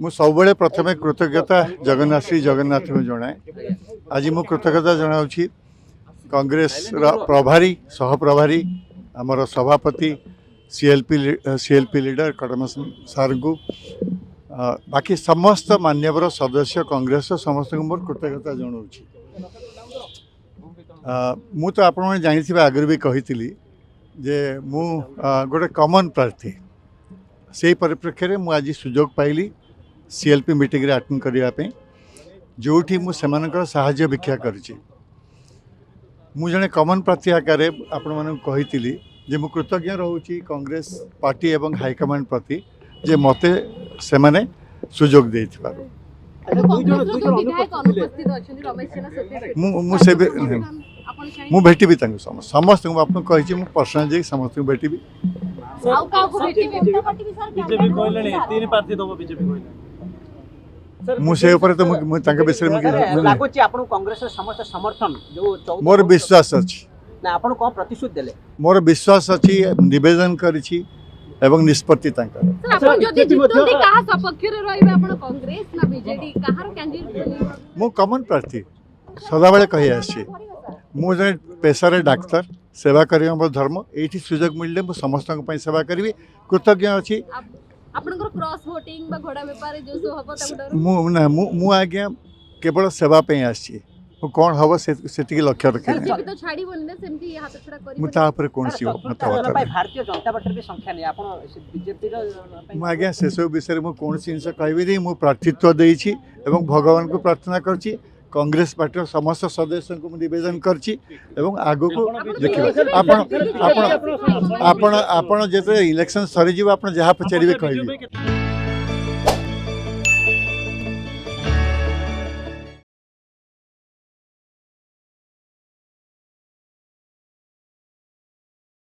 मु सबले प्रथमे कृतज्ञता जगन्नाथ श्री जगन्नाथ को जनाए। आज मु कृतज्ञता जनाऊँगी कांग्रेस प्रभारी सहप्रभारी आमर सभापति सीएलपी लीडर कटम सार को बाकी समस्त मान्यवर सदस्य कांग्रेस समस्त को मोर कृतज्ञता जनाऊँगी। मु तो आपण जानी आगे भी कही जे मु गोटे कॉमन प्रार्थी से परिप्रेक्षी में मुझे सुजोग पाइली सीएलपी मीटिंग रे अटेंड करने जोठी मु सेमानकर साहाय्य भिक्षा करिछि। मु जने कॉमन प्रार्थी आकार आपण माने कहितिली जे मु कृतज्ञ रहूछि कांग्रेस पार्टी एवं हाईकमांड प्रति जे मते सेमाने सुजोग देथिबारु। मु भेटिबी समस्त आप कही पर्सनाल जाई समस्त भेटिबी। मुझे विषय मोर विश्वास अच्छी मोर विश्वास अच्छी निवेदन करी एवं निष्पत्ति मु कॉमन प्रार्थी सदाबले कही आसी मु जने पेशारे डाक्तर सेवा करबा मोर धर्म एठी सुजोग मिलले मु समस्त सेवा करी कृतज्ञ अच्छी। मु आज्ञा केवल सेवा पे आसी कौन हम से लक्ष्य रखे आज्ञा से सब विषय में कौन जिन कहि मु प्रार्थित्व देछि एवं भगवान को प्रार्थना करछि कांग्रेस पार्टी समस्त सदस्य को निवेदन करछि एवं आगो को देखिए आपण जेते इलेक्शन सरी जीव आपण जहाँ पचारे कहबे।